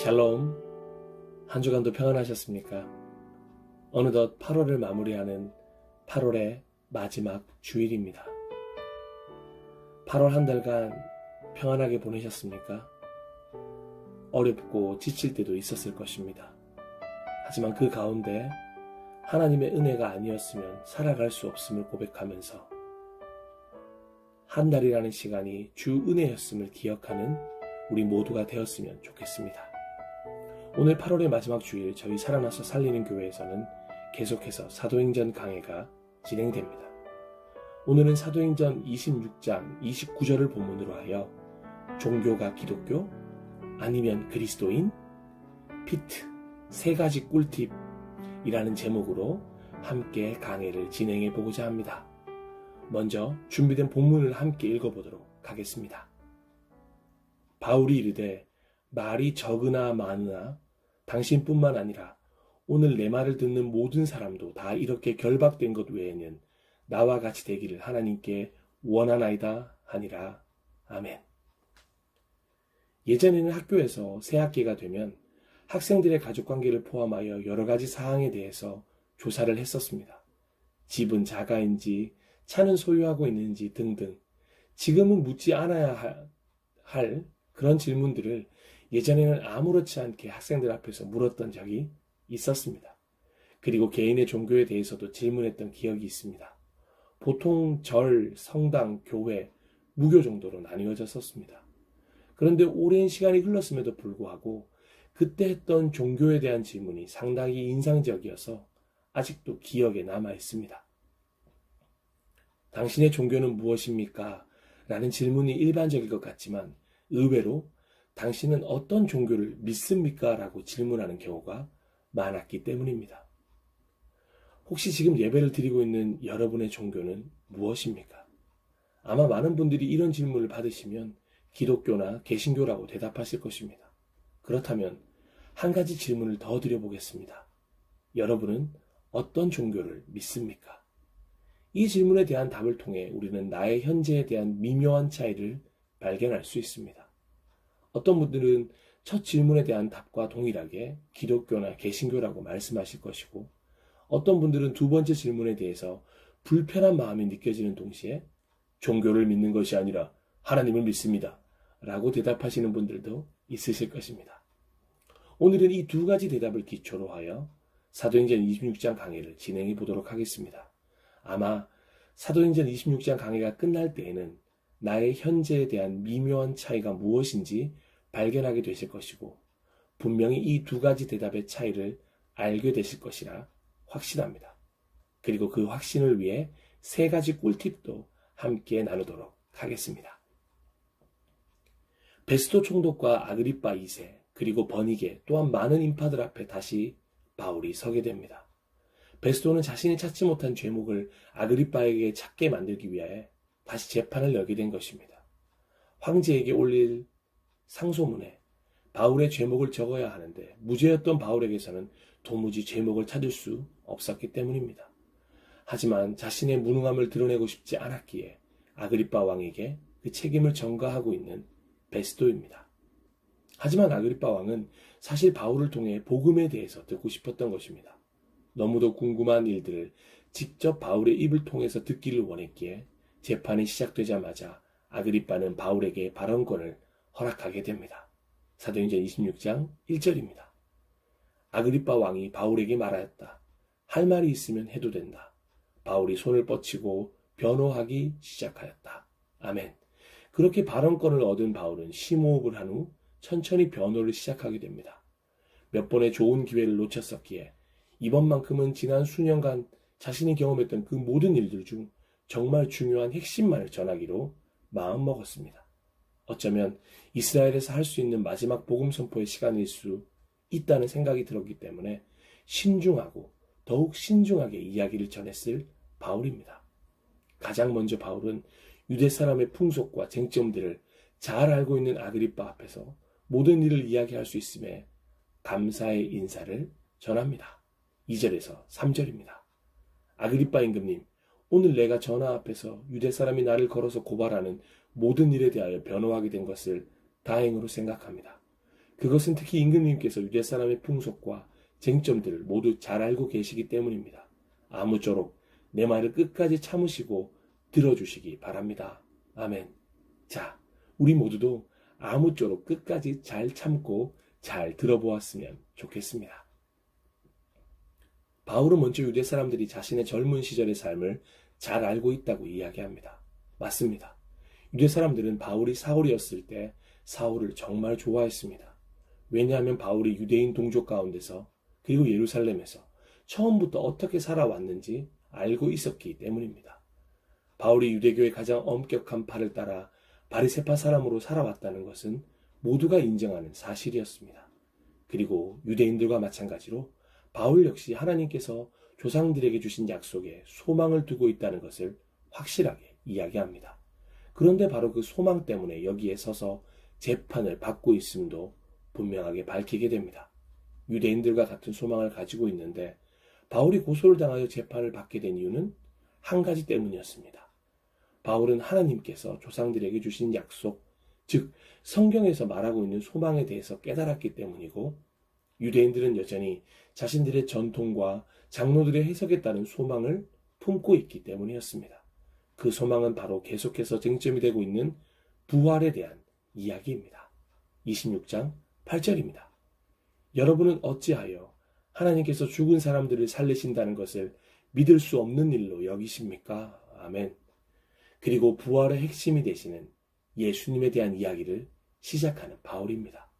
샬롬, 한 주간도 평안하셨습니까? 어느덧 8월을 마무리하는 8월의 마지막 주일입니다. 8월 한 달간 평안하게 보내셨습니까? 어렵고 지칠 때도 있었을 것입니다. 하지만 그 가운데 하나님의 은혜가 아니었으면 살아갈 수 없음을 고백하면서 한 달이라는 시간이 주 은혜였음을 기억하는 우리 모두가 되었으면 좋겠습니다. 오늘 8월의 마지막 주일 저희 살아나서 살리는 교회에서는 계속해서 사도행전 강해가 진행됩니다. 오늘은 사도행전 26장 29절을 본문으로 하여 종교가 기독교? 아니면 그리스도인? 피트, 세 가지 꿀팁이라는 제목으로 함께 강해를 진행해 보고자 합니다. 먼저 준비된 본문을 함께 읽어보도록 하겠습니다. 바울이 이르되 말이 적으나 많으나 당신뿐만 아니라 오늘 내 말을 듣는 모든 사람도 다 이렇게 결박된 것 외에는 나와 같이 되기를 하나님께 원하나이다 하니라. 아멘. 예전에는 학교에서 새 학기가 되면 학생들의 가족관계를 포함하여 여러 가지 사항에 대해서 조사를 했었습니다. 집은 자가인지, 차는 소유하고 있는지 등등. 지금은 묻지 않아야 할 그런 질문들을 예전에는 아무렇지 않게 학생들 앞에서 물었던 적이 있었습니다. 그리고 개인의 종교에 대해서도 질문했던 기억이 있습니다. 보통 절, 성당, 교회, 무교 정도로 나뉘어졌었습니다. 그런데 오랜 시간이 흘렀음에도 불구하고 그때 했던 종교에 대한 질문이 상당히 인상적이어서 아직도 기억에 남아 있습니다. 당신의 종교는 무엇입니까? 라는 질문이 일반적일 것 같지만 의외로 당신은 어떤 종교를 믿습니까? 라고 질문하는 경우가 많았기 때문입니다. 혹시 지금 예배를 드리고 있는 여러분의 종교는 무엇입니까? 아마 많은 분들이 이런 질문을 받으시면 기독교나 개신교라고 대답하실 것입니다. 그렇다면 한 가지 질문을 더 드려보겠습니다. 여러분은 어떤 종교를 믿습니까? 이 질문에 대한 답을 통해 우리는 나의 현재에 대한 미묘한 차이를 발견할 수 있습니다. 어떤 분들은 첫 질문에 대한 답과 동일하게 기독교나 개신교라고 말씀하실 것이고, 어떤 분들은 두 번째 질문에 대해서 불편한 마음이 느껴지는 동시에 종교를 믿는 것이 아니라 하나님을 믿습니다 라고 대답하시는 분들도 있으실 것입니다. 오늘은 이 두 가지 대답을 기초로 하여 사도행전 26장 강해를 진행해 보도록 하겠습니다. 아마 사도행전 26장 강해가 끝날 때에는 나의 현재에 대한 미묘한 차이가 무엇인지 발견하게 되실 것이고, 분명히 이 두 가지 대답의 차이를 알게 되실 것이라 확신합니다. 그리고 그 확신을 위해 세 가지 꿀팁도 함께 나누도록 하겠습니다. 베스도 총독과 아그리빠 2세, 그리고 버니게 또한 많은 인파들 앞에 다시 바울이 서게 됩니다. 베스도는 자신이 찾지 못한 죄목을 아그리빠에게 찾게 만들기 위해 다시 재판을 열게 된 것입니다. 황제에게 올릴 상소문에 바울의 죄목을 적어야 하는데 무죄였던 바울에게서는 도무지 죄목을 찾을 수 없었기 때문입니다. 하지만 자신의 무능함을 드러내고 싶지 않았기에 아그리빠 왕에게 그 책임을 전가하고 있는 베스도입니다. 하지만 아그리빠 왕은 사실 바울을 통해 복음에 대해서 듣고 싶었던 것입니다. 너무도 궁금한 일들을 직접 바울의 입을 통해서 듣기를 원했기에 재판이 시작되자마자 아그리빠는 바울에게 발언권을 허락하게 됩니다. 사도행전 26장 1절입니다. 아그리빠 왕이 바울에게 말하였다. 할 말이 있으면 해도 된다. 바울이 손을 뻗치고 변호하기 시작하였다. 아멘. 그렇게 발언권을 얻은 바울은 심호흡을 한 후 천천히 변호를 시작하게 됩니다. 몇 번의 좋은 기회를 놓쳤었기에 이번만큼은 지난 수년간 자신이 경험했던 그 모든 일들 중 정말 중요한 핵심만을 전하기로 마음먹었습니다. 어쩌면 이스라엘에서 할 수 있는 마지막 복음 선포의 시간일 수 있다는 생각이 들었기 때문에 신중하고 더욱 신중하게 이야기를 전했을 바울입니다. 가장 먼저 바울은 유대 사람의 풍속과 쟁점들을 잘 알고 있는 아그리빠 앞에서 모든 일을 이야기할 수 있음에 감사의 인사를 전합니다. 2절에서 3절입니다. 아그리빠 임금님, 오늘 내가 전하 앞에서 유대 사람이 나를 걸어서 고발하는 모든 일에 대하여 변호하게 된 것을 다행으로 생각합니다. 그것은 특히 임금님께서 유대 사람의 풍속과 쟁점들을 모두 잘 알고 계시기 때문입니다. 아무쪼록 내 말을 끝까지 참으시고 들어주시기 바랍니다. 아멘. 자, 우리 모두도 아무쪼록 끝까지 잘 참고 잘 들어보았으면 좋겠습니다. 바울은 먼저 유대 사람들이 자신의 젊은 시절의 삶을 잘 알고 있다고 이야기합니다. 맞습니다. 유대 사람들은 바울이 사울이었을 때 사울을 정말 좋아했습니다. 왜냐하면 바울이 유대인 동족 가운데서 그리고 예루살렘에서 처음부터 어떻게 살아왔는지 알고 있었기 때문입니다. 바울이 유대교의 가장 엄격한 팔을 따라 바리새파 사람으로 살아왔다는 것은 모두가 인정하는 사실이었습니다. 그리고 유대인들과 마찬가지로 바울 역시 하나님께서 조상들에게 주신 약속에 소망을 두고 있다는 것을 확실하게 이야기합니다. 그런데 바로 그 소망 때문에 여기에 서서 재판을 받고 있음도 분명하게 밝히게 됩니다. 유대인들과 같은 소망을 가지고 있는데 바울이 고소를 당하여 재판을 받게 된 이유는 한 가지 때문이었습니다. 바울은 하나님께서 조상들에게 주신 약속, 즉 성경에서 말하고 있는 소망에 대해서 깨달았기 때문이고, 유대인들은 여전히 자신들의 전통과 장로들의 해석에 따른 소망을 품고 있기 때문이었습니다. 그 소망은 바로 계속해서 쟁점이 되고 있는 부활에 대한 이야기입니다. 26장 8절입니다. 여러분은 어찌하여 하나님께서 죽은 사람들을 살리신다는 것을 믿을 수 없는 일로 여기십니까? 아멘. 그리고 부활의 핵심이 되시는 예수님에 대한 이야기를 시작하는 바울입니다.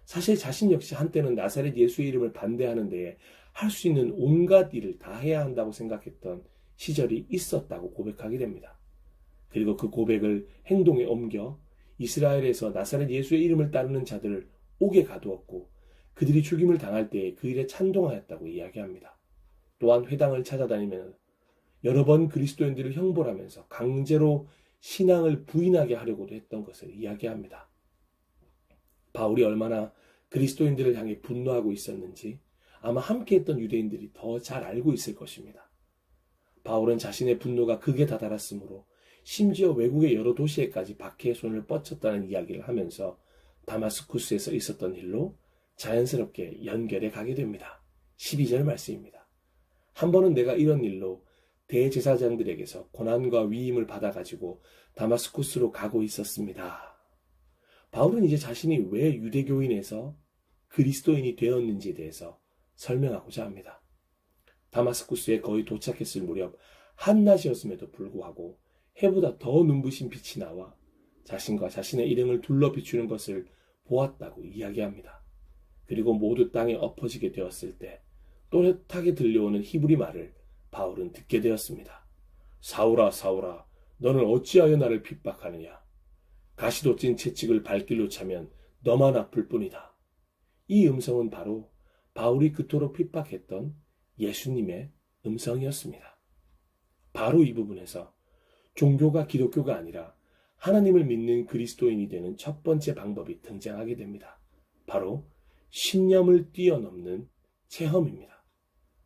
사실 자신 역시 한때는 나사렛 예수의 이름을 반대하는 데에 할 수 있는 온갖 일을 다 해야 한다고 생각했던 시절이 있었다고 고백하게 됩니다. 그리고 그 고백을 행동에 옮겨 이스라엘에서 나사렛 예수의 이름을 따르는 자들을 옥에 가두었고 그들이 죽임을 당할 때에 그 일에 찬동하였다고 이야기합니다. 또한 회당을 찾아다니며 여러 번 그리스도인들을 형벌하면서 강제로 신앙을 부인하게 하려고도 했던 것을 이야기합니다. 바울이 얼마나 그리스도인들을 향해 분노하고 있었는지 아마 함께했던 유대인들이 더 잘 알고 있을 것입니다. 바울은 자신의 분노가 극에 다다랐으므로 심지어 외국의 여러 도시에까지 박해의 손을 뻗쳤다는 이야기를 하면서 다마스쿠스에서 있었던 일로 자연스럽게 연결해 가게 됩니다. 12절 말씀입니다. 한 번은 내가 이런 일로 대제사장들에게서 고난과 위임을 받아가지고 다마스쿠스로 가고 있었습니다. 바울은 이제 자신이 왜 유대교인에서 그리스도인이 되었는지에 대해서 설명하고자 합니다. 다마스쿠스에 거의 도착했을 무렵 한낮이었음에도 불구하고 해보다 더 눈부신 빛이 나와 자신과 자신의 일행을 둘러 비추는 것을 보았다고 이야기합니다. 그리고 모두 땅에 엎어지게 되었을 때 또렷하게 들려오는 히브리 말을 바울은 듣게 되었습니다. 사울아 사울아 너는 어찌하여 나를 핍박하느냐. 가시도 찐 채찍을 발길로 차면 너만 아플 뿐이다. 이 음성은 바로 바울이 그토록 핍박했던 예수님의 음성이었습니다. 바로 이 부분에서 종교가 기독교가 아니라 하나님을 믿는 그리스도인이 되는 첫 번째 방법이 등장하게 됩니다. 바로 신념을 뛰어넘는 체험입니다.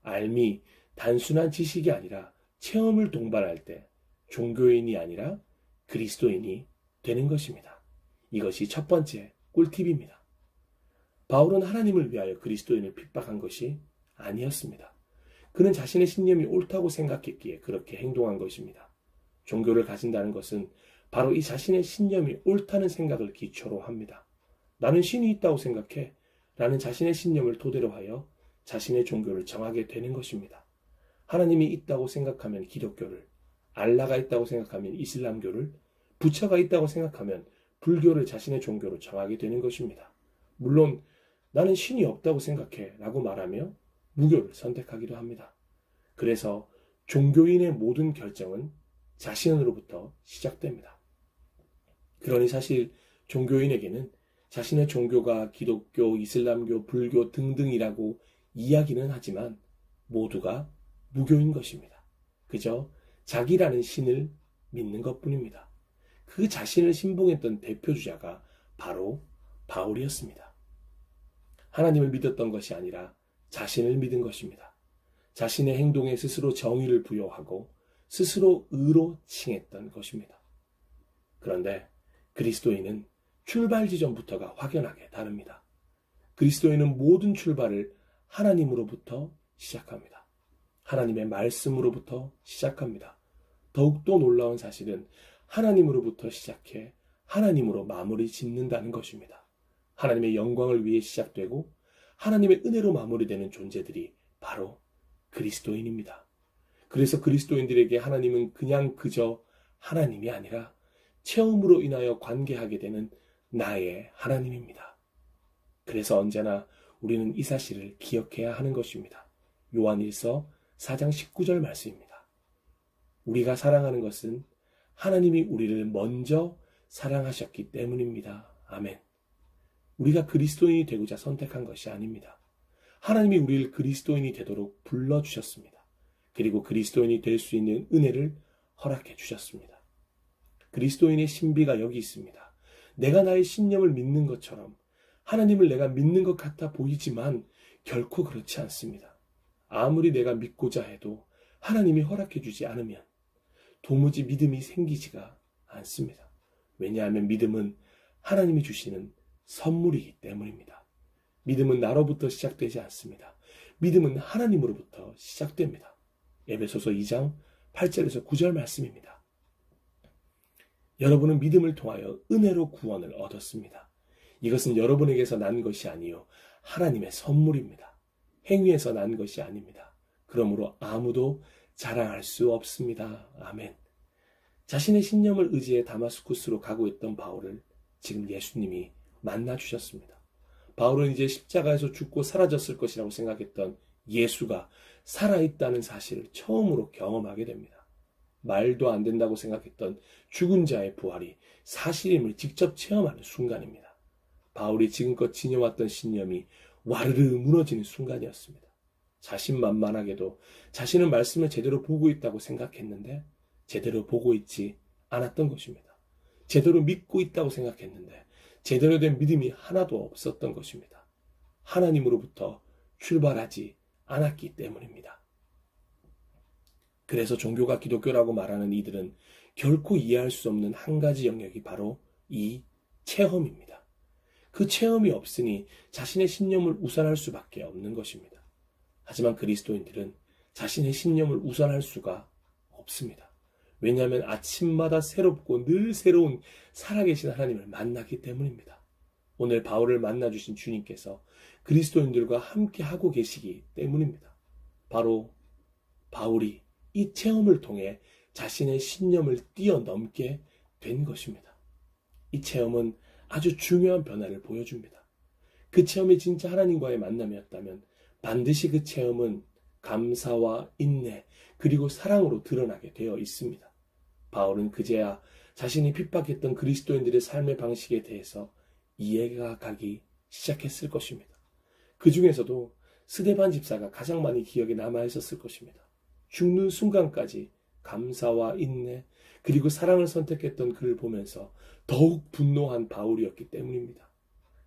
알미, 단순한 지식이 아니라 체험을 동반할 때 종교인이 아니라 그리스도인이 되는 것입니다. 이것이 첫 번째 꿀팁입니다. 바울은 하나님을 위하여 그리스도인을 핍박한 것이 아니었습니다. 그는 자신의 신념이 옳다고 생각했기에 그렇게 행동한 것입니다. 종교를 가진다는 것은 바로 이 자신의 신념이 옳다는 생각을 기초로 합니다. 나는 신이 있다고 생각해 라는 자신의 신념을 토대로 하여 자신의 종교를 정하게 되는 것입니다. 하나님이 있다고 생각하면 기독교를, 알라가 있다고 생각하면 이슬람교를, 부처가 있다고 생각하면 불교를 자신의 종교로 정하게 되는 것입니다. 물론 나는 신이 없다고 생각해 라고 말하며 무교를 선택하기도 합니다. 그래서 종교인의 모든 결정은 자신으로부터 시작됩니다. 그러니 사실 종교인에게는 자신의 종교가 기독교, 이슬람교, 불교 등등이라고 이야기는 하지만 모두가 무교인 것입니다. 그저 자기라는 신을 믿는 것뿐입니다. 그 자신을 신봉했던 대표주자가 바로 바울이었습니다. 하나님을 믿었던 것이 아니라 자신을 믿은 것입니다. 자신의 행동에 스스로 정의를 부여하고 스스로 의로 칭했던 것입니다. 그런데 그리스도인은 출발 지점부터가 확연하게 다릅니다. 그리스도인은 모든 출발을 하나님으로부터 시작합니다. 하나님의 말씀으로부터 시작합니다. 더욱더 놀라운 사실은 하나님으로부터 시작해 하나님으로 마무리 짓는다는 것입니다. 하나님의 영광을 위해 시작되고 하나님의 은혜로 마무리되는 존재들이 바로 그리스도인입니다. 그래서 그리스도인들에게 하나님은 그저 하나님이 아니라 체험으로 인하여 관계하게 되는 나의 하나님입니다. 그래서 언제나 우리는 이 사실을 기억해야 하는 것입니다. 요한일서 4장 19절 말씀입니다. 우리가 사랑하는 것은 하나님이 우리를 먼저 사랑하셨기 때문입니다. 아멘. 우리가 그리스도인이 되고자 선택한 것이 아닙니다. 하나님이 우리를 그리스도인이 되도록 불러주셨습니다. 그리고 그리스도인이 될 수 있는 은혜를 허락해 주셨습니다. 그리스도인의 신비가 여기 있습니다. 내가 나의 신념을 믿는 것처럼 하나님을 내가 믿는 것 같아 보이지만 결코 그렇지 않습니다. 아무리 내가 믿고자 해도 하나님이 허락해 주지 않으면 도무지 믿음이 생기지가 않습니다. 왜냐하면 믿음은 하나님이 주시는 선물이기 때문입니다. 믿음은 나로부터 시작되지 않습니다. 믿음은 하나님으로부터 시작됩니다. 에베소서 2장 8절에서 9절 말씀입니다. 여러분은 믿음을 통하여 은혜로 구원을 얻었습니다. 이것은 여러분에게서 난 것이 아니요 하나님의 선물입니다. 행위에서 난 것이 아닙니다. 그러므로 아무도 자랑할 수 없습니다. 아멘. 자신의 신념을 의지해 다마스쿠스로 가고 있던 바울을 지금 예수님이 만나주셨습니다. 바울은 이제 십자가에서 죽고 사라졌을 것이라고 생각했던 예수가 살아있다는 사실을 처음으로 경험하게 됩니다. 말도 안 된다고 생각했던 죽은 자의 부활이 사실임을 직접 체험하는 순간입니다. 바울이 지금껏 지녀왔던 신념이 와르르 무너지는 순간이었습니다. 자신만만하게도 자신은 말씀을 제대로 보고 있다고 생각했는데 제대로 보고 있지 않았던 것입니다. 제대로 믿고 있다고 생각했는데 제대로 된 믿음이 하나도 없었던 것입니다. 하나님으로부터 출발하지 않았기 때문입니다. 그래서 종교가 기독교라고 말하는 이들은 결코 이해할 수 없는 한 가지 영역이 바로 이 체험입니다. 그 체험이 없으니 자신의 신념을 우선할 수밖에 없는 것입니다. 하지만 그리스도인들은 자신의 신념을 우선할 수가 없습니다. 왜냐하면 아침마다 새롭고 늘 새로운 살아계신 하나님을 만나기 때문입니다. 오늘 바울을 만나주신 주님께서 그리스도인들과 함께 하고 계시기 때문입니다. 바로 바울이 이 체험을 통해 자신의 신념을 뛰어넘게 된 것입니다. 이 체험은 아주 중요한 변화를 보여줍니다. 그 체험이 진짜 하나님과의 만남이었다면 반드시 그 체험은 감사와 인내 그리고 사랑으로 드러나게 되어 있습니다. 바울은 그제야 자신이 핍박했던 그리스도인들의 삶의 방식에 대해서 이해가 가기 시작했을 것입니다. 그 중에서도 스데반 집사가 가장 많이 기억에 남아있었을 것입니다. 죽는 순간까지 감사와 인내 그리고 사랑을 선택했던 그를 보면서 더욱 분노한 바울이었기 때문입니다.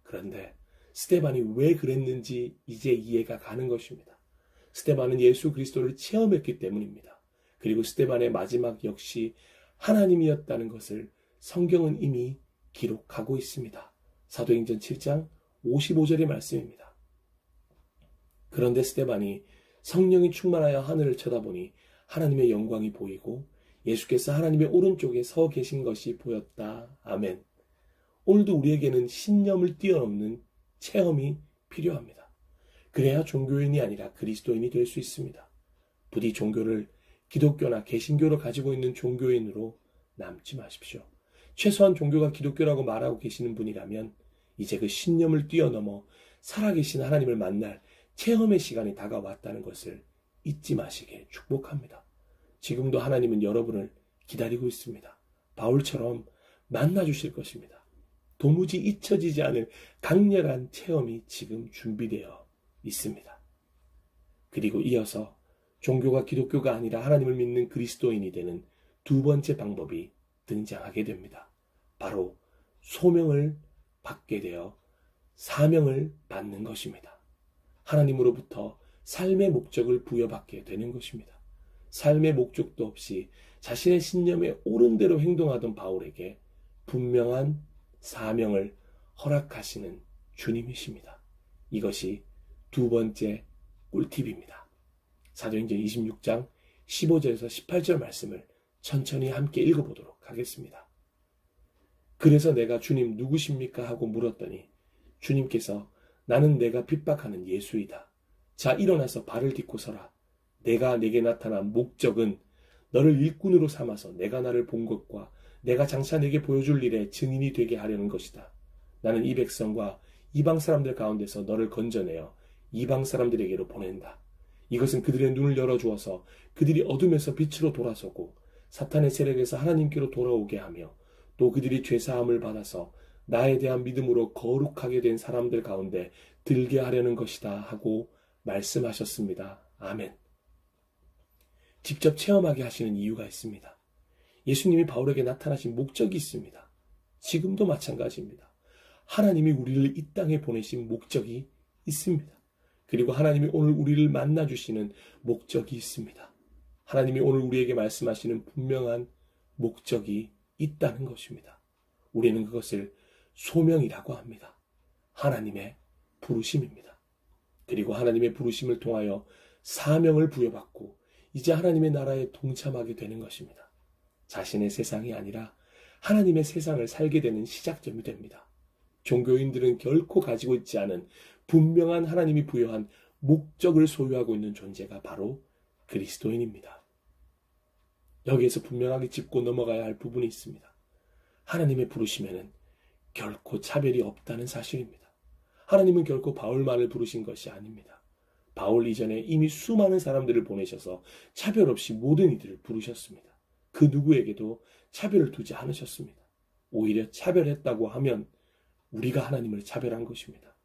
그런데 스데반이 왜 그랬는지 이제 이해가 가는 것입니다. 스데반은 예수 그리스도를 체험했기 때문입니다. 그리고 스데반의 마지막 역시 하나님이었다는 것을 성경은 이미 기록하고 있습니다. 사도행전 7장 55절의 말씀입니다. 그런데 스데반이 성령이 충만하여 하늘을 쳐다보니 하나님의 영광이 보이고 예수께서 하나님의 오른쪽에 서 계신 것이 보였다. 아멘. 오늘도 우리에게는 신념을 뛰어넘는 체험이 필요합니다. 그래야 종교인이 아니라 그리스도인이 될 수 있습니다. 부디 종교를 기독교나 개신교로 가지고 있는 종교인으로 남지 마십시오. 최소한 종교가 기독교라고 말하고 계시는 분이라면 이제 그 신념을 뛰어넘어 살아계신 하나님을 만날 체험의 시간이 다가왔다는 것을 잊지 마시길 축복합니다. 지금도 하나님은 여러분을 기다리고 있습니다. 바울처럼 만나주실 것입니다. 도무지 잊혀지지 않을 강렬한 체험이 지금 준비되어 있습니다. 그리고 이어서 종교가 기독교가 아니라 하나님을 믿는 그리스도인이 되는 두 번째 방법이 등장하게 됩니다. 바로 소명을 받게 되어 사명을 받는 것입니다. 하나님으로부터 삶의 목적을 부여받게 되는 것입니다. 삶의 목적도 없이 자신의 신념에 옳은 대로 행동하던 바울에게 분명한 사명을 허락하시는 주님이십니다. 이것이 두 번째 꿀팁입니다. 사도행전 26장 15절에서 18절 말씀을 천천히 함께 읽어보도록 하겠습니다. 그래서 내가 주님 누구십니까? 하고 물었더니 주님께서 나는 내가 핍박하는 예수이다. 자, 일어나서 발을 딛고 서라. 내가 내게 나타난 목적은 너를 일꾼으로 삼아서 내가 나를 본 것과 내가 장차 내게 보여줄 일에 증인이 되게 하려는 것이다. 나는 이 백성과 이방 사람들 가운데서 너를 건져내어 이방 사람들에게로 보낸다. 이것은 그들의 눈을 열어주어서 그들이 어둠에서 빛으로 돌아서고 사탄의 세력에서 하나님께로 돌아오게 하며 또 그들이 죄사함을 받아서 나에 대한 믿음으로 거룩하게 된 사람들 가운데 들게 하려는 것이다 하고 말씀하셨습니다. 아멘. 직접 체험하게 하시는 이유가 있습니다. 예수님이 바울에게 나타나신 목적이 있습니다. 지금도 마찬가지입니다. 하나님이 우리를 이 땅에 보내신 목적이 있습니다. 그리고 하나님이 오늘 우리를 만나주시는 목적이 있습니다. 하나님이 오늘 우리에게 말씀하시는 분명한 목적이 있다는 것입니다. 우리는 그것을 소명이라고 합니다. 하나님의 부르심입니다. 그리고 하나님의 부르심을 통하여 사명을 부여받고 이제 하나님의 나라에 동참하게 되는 것입니다. 자신의 세상이 아니라 하나님의 세상을 살게 되는 시작점이 됩니다. 종교인들은 결코 가지고 있지 않은 분명한 하나님이 부여한 목적을 소유하고 있는 존재가 바로 그리스도인입니다. 여기에서 분명하게 짚고 넘어가야 할 부분이 있습니다. 하나님의 부르심에는 결코 차별이 없다는 사실입니다. 하나님은 결코 바울만을 부르신 것이 아닙니다. 바울 이전에 이미 수많은 사람들을 보내셔서 차별 없이 모든 이들을 부르셨습니다. 그 누구에게도 차별을 두지 않으셨습니다. 오히려 차별했다고 하면 우리가 하나님을 차별한 것입니다.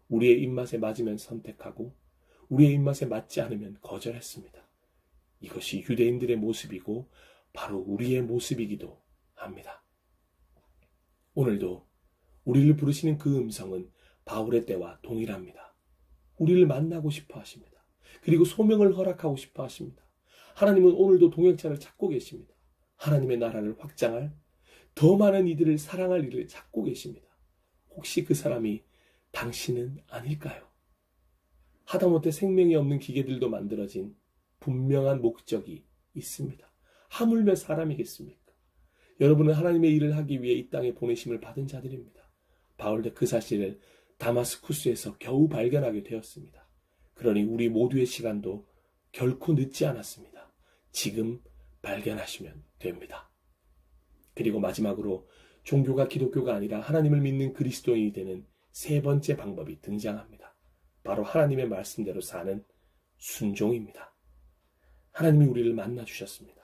우리의 입맛에 맞으면 선택하고 우리의 입맛에 맞지 않으면 거절했습니다. 이것이 유대인들의 모습이고 바로 우리의 모습이기도 합니다. 오늘도 우리를 부르시는 그 음성은 바울의 때와 동일합니다. 우리를 만나고 싶어 하십니다. 그리고 소명을 허락하고 싶어 하십니다. 하나님은 오늘도 동역자를 찾고 계십니다. 하나님의 나라를 확장할 더 많은 이들을 사랑할 일을 찾고 계십니다. 혹시 그 사람이 당신은 아닐까요? 하다못해 생명이 없는 기계들도 만들어진 분명한 목적이 있습니다. 하물며 사람이겠습니까? 여러분은 하나님의 일을 하기 위해 이 땅에 보내심을 받은 자들입니다. 바울도 그 사실을 다마스쿠스에서 겨우 발견하게 되었습니다. 그러니 우리 모두의 시간도 결코 늦지 않았습니다. 지금 발견하시면 됩니다. 그리고 마지막으로 종교가 기독교가 아니라 하나님을 믿는 그리스도인이 되는 세 번째 방법이 등장합니다. 바로 하나님의 말씀대로 사는 순종입니다. 하나님이 우리를 만나 주셨습니다.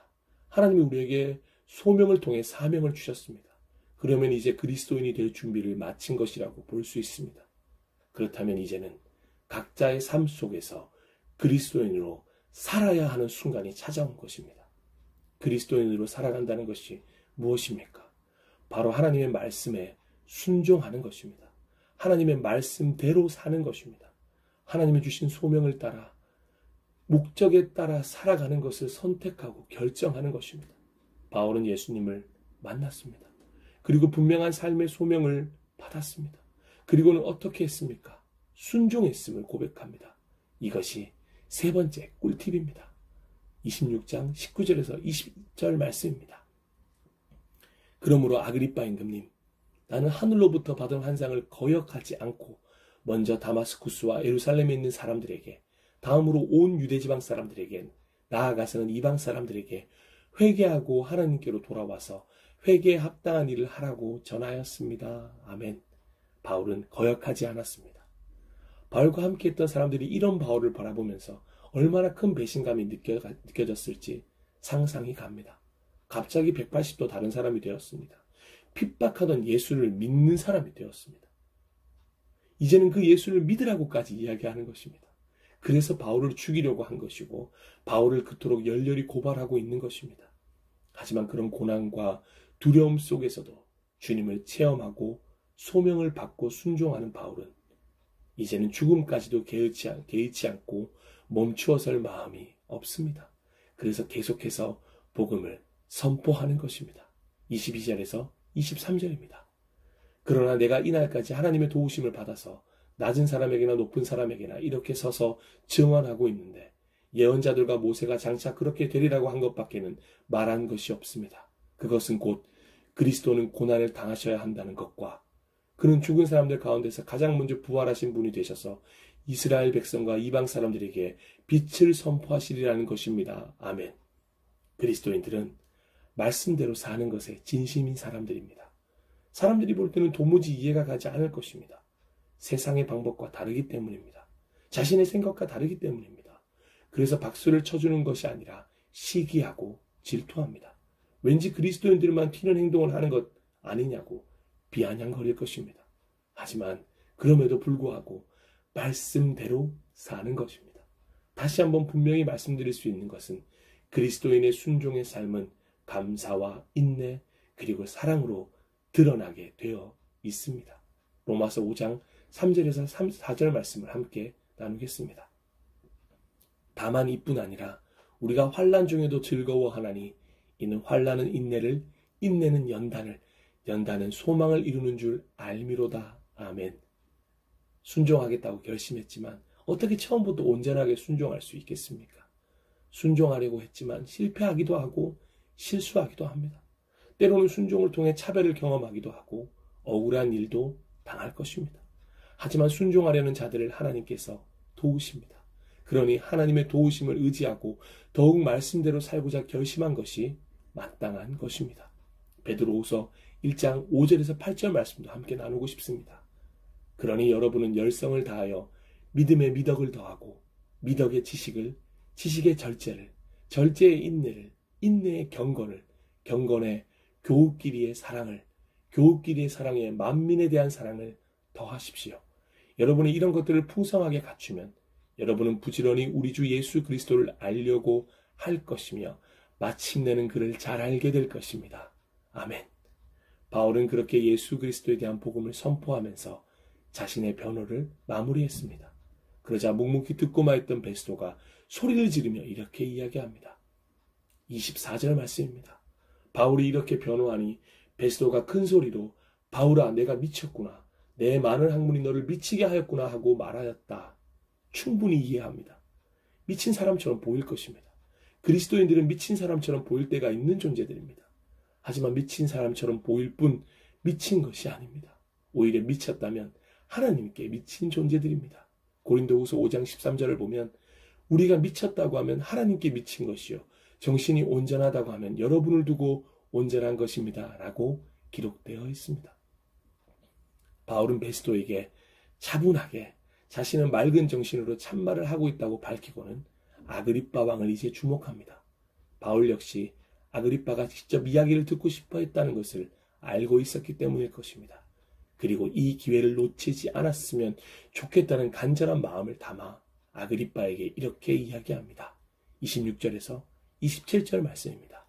하나님이 우리에게 소명을 통해 사명을 주셨습니다. 그러면 이제 그리스도인이 될 준비를 마친 것이라고 볼 수 있습니다. 그렇다면 이제는 각자의 삶 속에서 그리스도인으로 살아야 하는 순간이 찾아온 것입니다. 그리스도인으로 살아간다는 것이 무엇입니까? 바로 하나님의 말씀에 순종하는 것입니다. 하나님의 말씀대로 사는 것입니다. 하나님이 주신 소명을 따라 목적에 따라 살아가는 것을 선택하고 결정하는 것입니다. 바울은 예수님을 만났습니다. 그리고 분명한 삶의 소명을 받았습니다. 그리고는 어떻게 했습니까? 순종했음을 고백합니다. 이것이 세 번째 꿀팁입니다. 26장 19절에서 20절 말씀입니다. 그러므로 아그리빠 임금님, 나는 하늘로부터 받은 환상을 거역하지 않고 먼저 다마스쿠스와 예루살렘에 있는 사람들에게, 다음으로 온 유대지방 사람들에게, 나아가서는 이방 사람들에게 회개하고 하나님께로 돌아와서 회개에 합당한 일을 하라고 전하였습니다. 아멘. 바울은 거역하지 않았습니다. 바울과 함께 했던 사람들이 이런 바울을 바라보면서 얼마나 큰 배신감이 느껴졌을지 상상이 갑니다. 갑자기 180도 다른 사람이 되었습니다. 핍박하던 예수를 믿는 사람이 되었습니다. 이제는 그 예수를 믿으라고까지 이야기하는 것입니다. 그래서 바울을 죽이려고 한 것이고 바울을 그토록 열렬히 고발하고 있는 것입니다. 하지만 그런 고난과 두려움 속에서도 주님을 체험하고 소명을 받고 순종하는 바울은 이제는 죽음까지도 개의치 않고 멈추어설 마음이 없습니다. 그래서 계속해서 복음을 선포하는 것입니다. 22절에서 23절입니다. 그러나 내가 이날까지 하나님의 도우심을 받아서 낮은 사람에게나 높은 사람에게나 이렇게 서서 증언하고 있는데 예언자들과 모세가 장차 그렇게 되리라고 한 것밖에는 말한 것이 없습니다. 그것은 곧 그리스도는 고난을 당하셔야 한다는 것과 그는 죽은 사람들 가운데서 가장 먼저 부활하신 분이 되셔서 이스라엘 백성과 이방 사람들에게 빛을 선포하시리라는 것입니다. 아멘. 그리스도인들은 말씀대로 사는 것에 진심인 사람들입니다. 사람들이 볼 때는 도무지 이해가 가지 않을 것입니다. 세상의 방법과 다르기 때문입니다. 자신의 생각과 다르기 때문입니다. 그래서 박수를 쳐주는 것이 아니라 시기하고 질투합니다. 왠지 그리스도인들만 튀는 행동을 하는 것 아니냐고 비아냥거릴 것입니다. 하지만 그럼에도 불구하고 말씀대로 사는 것입니다. 다시 한번 분명히 말씀드릴 수 있는 것은 그리스도인의 순종의 삶은 감사와 인내 그리고 사랑으로 드러나게 되어 있습니다. 로마서 5장 3절에서 4절 말씀을 함께 나누겠습니다. 다만 이뿐 아니라 우리가 환난 중에도 즐거워하나니 이는 환난은 인내를, 인내는 연단을, 연단은 소망을 이루는 줄 알미로다. 아멘. 순종하겠다고 결심했지만 어떻게 처음부터 온전하게 순종할 수 있겠습니까? 순종하려고 했지만 실패하기도 하고 실수하기도 합니다. 때로는 순종을 통해 차별을 경험하기도 하고 억울한 일도 당할 것입니다. 하지만 순종하려는 자들을 하나님께서 도우십니다. 그러니 하나님의 도우심을 의지하고 더욱 말씀대로 살고자 결심한 것이 마땅한 것입니다. 베드로후서 1장 5절에서 8절 말씀도 함께 나누고 싶습니다. 그러니 여러분은 열성을 다하여 믿음에 미덕을 더하고 미덕의 지식을, 지식의 절제를, 절제의 인내를, 인내의 경건을, 경건의 교우끼리의 사랑을, 교우끼리의 사랑에 만민에 대한 사랑을 더하십시오. 여러분이 이런 것들을 풍성하게 갖추면 여러분은 부지런히 우리 주 예수 그리스도를 알려고 할 것이며 마침내는 그를 잘 알게 될 것입니다. 아멘. 바울은 그렇게 예수 그리스도에 대한 복음을 선포하면서 자신의 변호를 마무리했습니다. 그러자 묵묵히 듣고만 있던 베스도가 소리를 지르며 이렇게 이야기합니다. 24절 말씀입니다. 바울이 이렇게 변호하니 베스도가 큰 소리로 바울아 내가 미쳤구나. 내 많은 학문이 너를 미치게 하였구나 하고 말하였다. 충분히 이해합니다. 미친 사람처럼 보일 것입니다. 그리스도인들은 미친 사람처럼 보일 때가 있는 존재들입니다. 하지만 미친 사람처럼 보일 뿐 미친 것이 아닙니다. 오히려 미쳤다면 하나님께 미친 존재들입니다. 고린도후서 5장 13절을 보면 우리가 미쳤다고 하면 하나님께 미친 것이요 정신이 온전하다고 하면 여러분을 두고 온전한 것입니다. 라고 기록되어 있습니다. 바울은 베스도에게 차분하게 자신은 맑은 정신으로 참말을 하고 있다고 밝히고는 아그리빠 왕을 이제 주목합니다. 바울 역시 아그리빠가 직접 이야기를 듣고 싶어 했다는 것을 알고 있었기 때문일 것입니다. 그리고 이 기회를 놓치지 않았으면 좋겠다는 간절한 마음을 담아 아그리빠에게 이렇게 이야기합니다. 26절에서 27절 말씀입니다.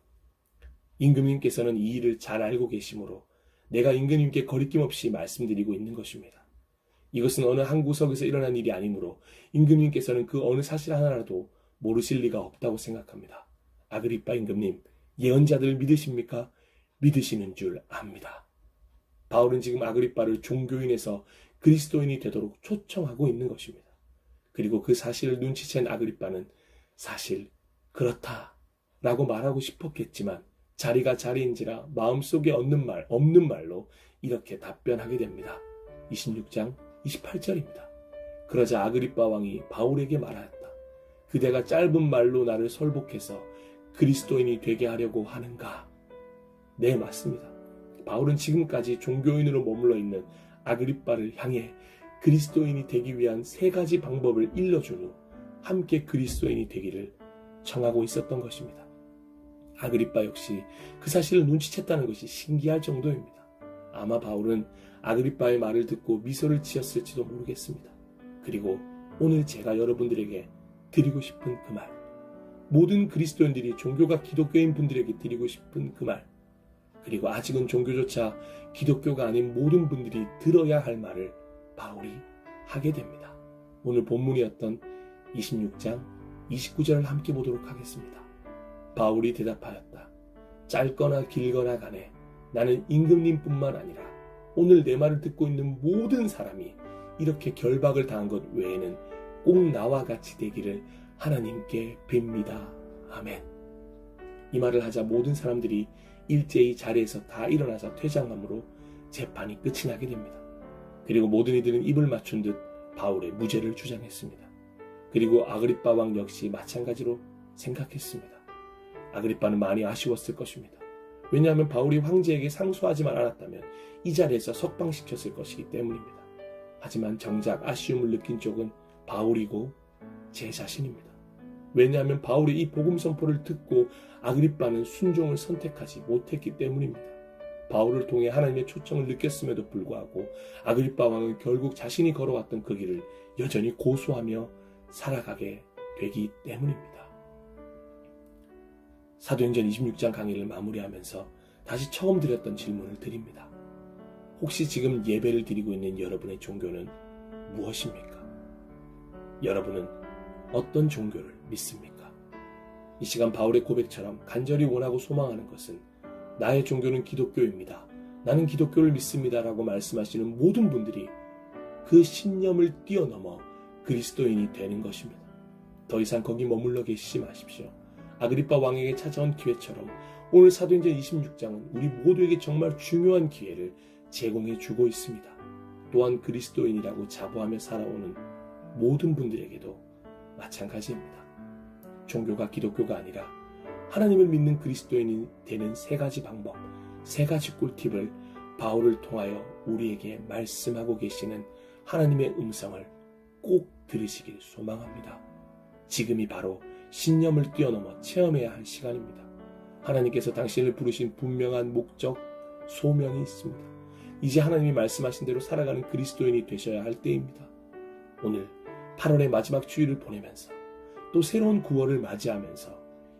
임금님께서는 이 일을 잘 알고 계시므로 내가 임금님께 거리낌 없이 말씀드리고 있는 것입니다. 이것은 어느 한 구석에서 일어난 일이 아니므로 임금님께서는 그 어느 사실 하나라도 모르실 리가 없다고 생각합니다. 아그리빠 임금님, 예언자들을 믿으십니까? 믿으시는 줄 압니다. 바울은 지금 아그리빠를 종교인에서 그리스도인이 되도록 초청하고 있는 것입니다. 그리고 그 사실을 눈치챈 아그리빠는 사실 그렇다라고 말하고 싶었겠지만 자리가 자리인지라 마음속에 없는 말로 이렇게 답변하게 됩니다. 26장 28절입니다. 그러자 아그리빠 왕이 바울에게 말하였다. 그대가 짧은 말로 나를 설복해서 그리스도인이 되게 하려고 하는가? 네, 맞습니다. 바울은 지금까지 종교인으로 머물러 있는 아그리빠를 향해 그리스도인이 되기 위한 3가지 방법을 일러준 후 함께 그리스도인이 되기를 청하고 있었던 것입니다. 아그리빠 역시 그 사실을 눈치챘다는 것이 신기할 정도입니다. 아마 바울은 아그리빠의 말을 듣고 미소를 지었을지도 모르겠습니다. 그리고 오늘 제가 여러분들에게 드리고 싶은 그 말, 모든 그리스도인들이 종교가 기독교인 분들에게 드리고 싶은 그 말, 그리고 아직은 종교조차 기독교가 아닌 모든 분들이 들어야 할 말을 바울이 하게 됩니다. 오늘 본문이었던 26장 29절을 함께 보도록 하겠습니다. 바울이 대답하였다. 짧거나 길거나 간에 나는 임금님뿐만 아니라 오늘 내 말을 듣고 있는 모든 사람이 이렇게 결박을 당한 것 외에는 꼭 나와 같이 되기를 하나님께 빕니다. 아멘. 이 말을 하자 모든 사람들이 일제히 자리에서 다 일어나서 퇴장함으로 재판이 끝이 나게 됩니다. 그리고 모든 이들은 입을 맞춘 듯 바울의 무죄를 주장했습니다. 그리고 아그리빠 왕 역시 마찬가지로 생각했습니다. 아그리빠는 많이 아쉬웠을 것입니다. 왜냐하면 바울이 황제에게 상소하지만 않았다면 이 자리에서 석방시켰을 것이기 때문입니다. 하지만 정작 아쉬움을 느낀 쪽은 바울이고 제 자신입니다. 왜냐하면 바울이 이 복음 선포를 듣고 아그리빠는 순종을 선택하지 못했기 때문입니다. 바울을 통해 하나님의 초청을 느꼈음에도 불구하고 아그리빠 왕은 결국 자신이 걸어왔던 그 길을 여전히 고수하며 살아가게 되기 때문입니다. 사도행전 26장 강의를 마무리하면서 다시 처음 드렸던 질문을 드립니다. 혹시 지금 예배를 드리고 있는 여러분의 종교는 무엇입니까? 여러분은 어떤 종교를 믿습니까? 이 시간 바울의 고백처럼 간절히 원하고 소망하는 것은 나의 종교는 기독교입니다. 나는 기독교를 믿습니다. 라고 말씀하시는 모든 분들이 그 신념을 뛰어넘어 그리스도인이 되는 것입니다. 더 이상 거기 머물러 계시지 마십시오. 아그리빠 왕에게 찾아온 기회처럼 오늘 사도행전 26장은 우리 모두에게 정말 중요한 기회를 제공해 주고 있습니다. 또한 그리스도인이라고 자부하며 살아오는 모든 분들에게도 마찬가지입니다. 종교가 기독교가 아니라 하나님을 믿는 그리스도인이 되는 세 가지 방법, 세 가지 꿀팁을 바울을 통하여 우리에게 말씀하고 계시는 하나님의 음성을 꼭 들으시길 소망합니다. 지금이 바로 신념을 뛰어넘어 체험해야 할 시간입니다. 하나님께서 당신을 부르신 분명한 목적, 소명이 있습니다. 이제 하나님이 말씀하신 대로 살아가는 그리스도인이 되셔야 할 때입니다. 오늘 8월의 마지막 주일을 보내면서 또 새로운 9월을 맞이하면서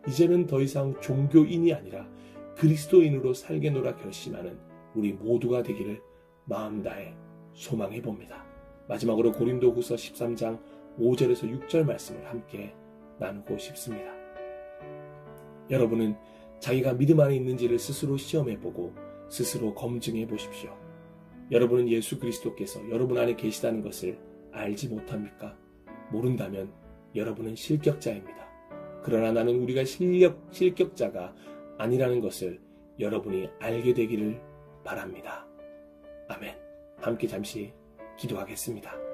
이제는 더 이상 종교인이 아니라 그리스도인으로 살겠노라 결심하는 우리 모두가 되기를 마음 다해 소망해 봅니다. 마지막으로 고린도후서 13장 5절에서 6절 말씀을 함께 나누고 싶습니다. 여러분은 자기가 믿음 안에 있는지를 스스로 시험해보고 스스로 검증해 보십시오. 여러분은 예수 그리스도께서 여러분 안에 계시다는 것을 알지 못합니까? 모른다면 여러분은 실격자입니다. 그러나 나는 우리가 실격자가 아니라는 것을 여러분이 알게 되기를 바랍니다. 아멘. 함께 잠시 기도하겠습니다.